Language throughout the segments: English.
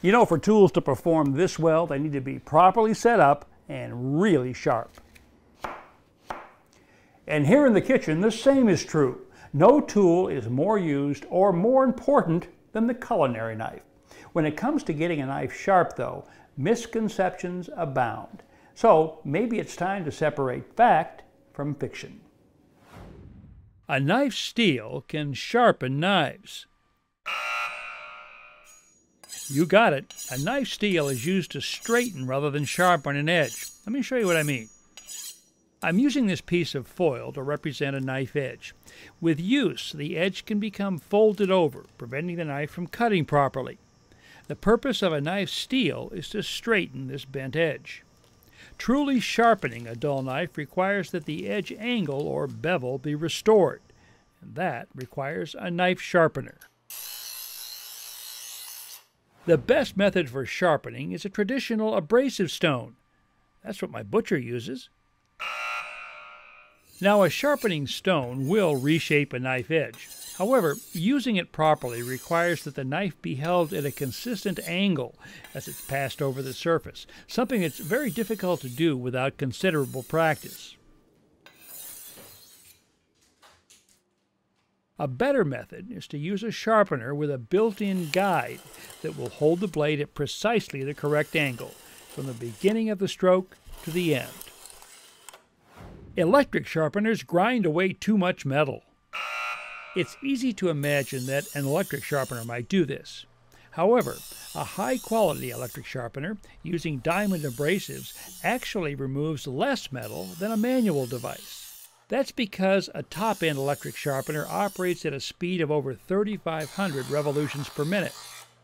You know, for tools to perform this well, they need to be properly set up and really sharp. And here in the kitchen, the same is true. No tool is more used or more important than the culinary knife. When it comes to getting a knife sharp, though, misconceptions abound. So maybe it's time to separate fact from fiction. A knife steel can sharpen knives. You got it. A knife steel is used to straighten rather than sharpen an edge. Let me show you what I mean. I'm using this piece of foil to represent a knife edge. With use, the edge can become folded over, preventing the knife from cutting properly. The purpose of a knife steel is to straighten this bent edge. Truly sharpening a dull knife requires that the edge angle or bevel be restored, and that requires a knife sharpener. The best method for sharpening is a traditional abrasive stone. That's what my butcher uses. Now, a sharpening stone will reshape a knife edge. However, using it properly requires that the knife be held at a consistent angle as it's passed over the surface, something that's very difficult to do without considerable practice. A better method is to use a sharpener with a built-in guide that will hold the blade at precisely the correct angle, from the beginning of the stroke to the end. Electric sharpeners grind away too much metal. It's easy to imagine that an electric sharpener might do this. However, a high-quality electric sharpener using diamond abrasives actually removes less metal than a manual device. That's because a top-end electric sharpener operates at a speed of over 3,500 revolutions per minute.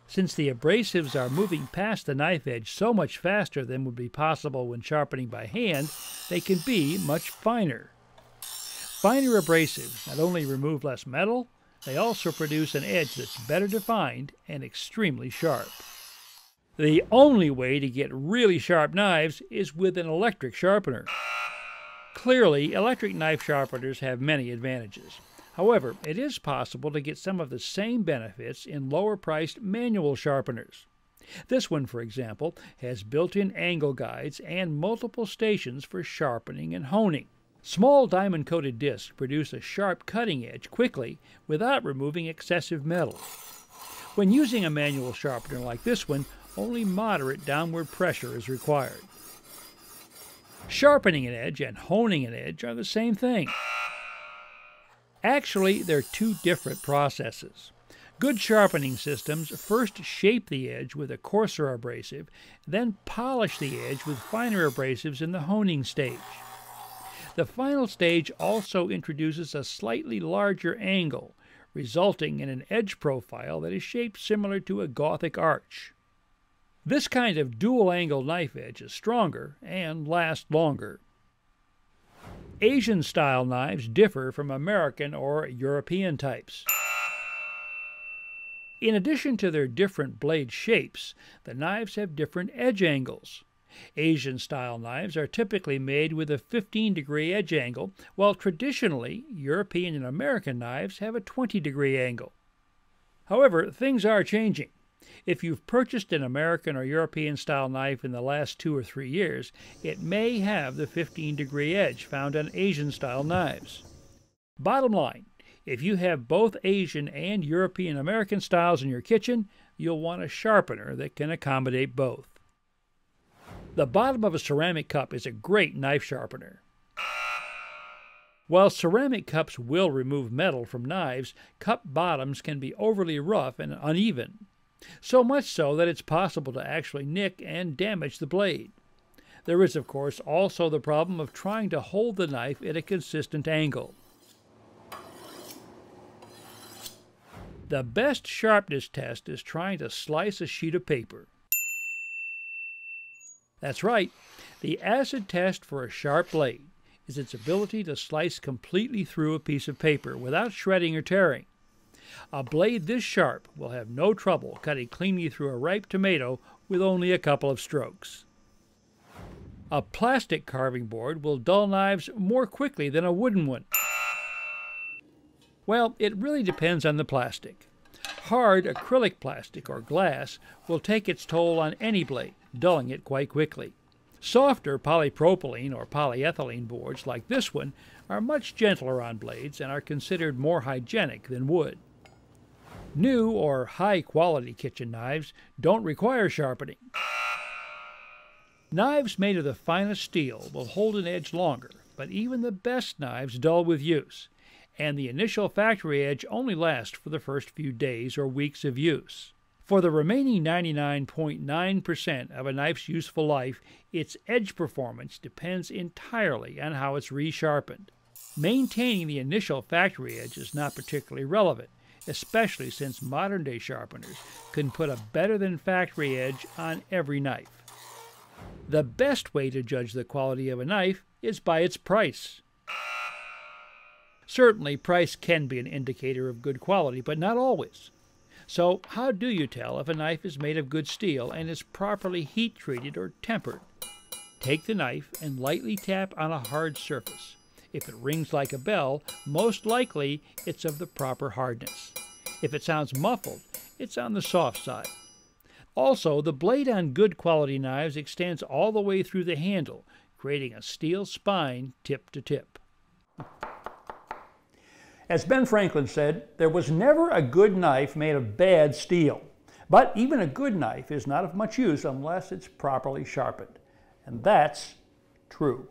Since the abrasives are moving past the knife edge so much faster than would be possible when sharpening by hand, they can be much finer. Finer abrasives not only remove less metal, they also produce an edge that's better defined and extremely sharp. The only way to get really sharp knives is with an electric sharpener. Clearly, electric knife sharpeners have many advantages. However, it is possible to get some of the same benefits in lower-priced manual sharpeners. This one, for example, has built-in angle guides and multiple stations for sharpening and honing. Small diamond-coated discs produce a sharp cutting edge quickly without removing excessive metal. When using a manual sharpener like this one, only moderate downward pressure is required. Sharpening an edge and honing an edge are the same thing. Actually, they're two different processes. Good sharpening systems first shape the edge with a coarser abrasive, then polish the edge with finer abrasives in the honing stage. The final stage also introduces a slightly larger angle, resulting in an edge profile that is shaped similar to a Gothic arch. This kind of dual-angle knife edge is stronger and lasts longer. Asian-style knives differ from American or European types. In addition to their different blade shapes, the knives have different edge angles. Asian-style knives are typically made with a 15-degree edge angle, while traditionally, European and American knives have a 20-degree angle. However, things are changing. If you've purchased an American or European-style knife in the last 2 or 3 years, it may have the 15-degree edge found on Asian-style knives. Bottom line, if you have both Asian and European-American styles in your kitchen, you'll want a sharpener that can accommodate both. The bottom of a ceramic cup is a great knife sharpener. While ceramic cups will remove metal from knives, cup bottoms can be overly rough and uneven. So much so that it's possible to actually nick and damage the blade. There is, of course, also the problem of trying to hold the knife at a consistent angle. The best sharpness test is trying to slice a sheet of paper. That's right, the acid test for a sharp blade is its ability to slice completely through a piece of paper without shredding or tearing. A blade this sharp will have no trouble cutting cleanly through a ripe tomato with only a couple of strokes. A plastic carving board will dull knives more quickly than a wooden one. Well, it really depends on the plastic. hard acrylic plastic or glass will take its toll on any blade, dulling it quite quickly. Softer polypropylene or polyethylene boards like this one are much gentler on blades and are considered more hygienic than wood. New or high-quality kitchen knives don't require sharpening. Knives made of the finest steel will hold an edge longer, but even the best knives dull with use, and the initial factory edge only lasts for the first few days or weeks of use. For the remaining 99.9% of a knife's useful life, its edge performance depends entirely on how it's resharpened. Maintaining the initial factory edge is not particularly relevant, especially since modern-day sharpeners can put a better-than-factory edge on every knife. The best way to judge the quality of a knife is by its price. Certainly, price can be an indicator of good quality, but not always. So, how do you tell if a knife is made of good steel and is properly heat-treated or tempered? Take the knife and lightly tap on a hard surface. If it rings like a bell, most likely it's of the proper hardness. If it sounds muffled, it's on the soft side. Also, the blade on good quality knives extends all the way through the handle, creating a steel spine tip to tip. As Ben Franklin said, there was never a good knife made of bad steel. But even a good knife is not of much use unless it's properly sharpened. And that's true.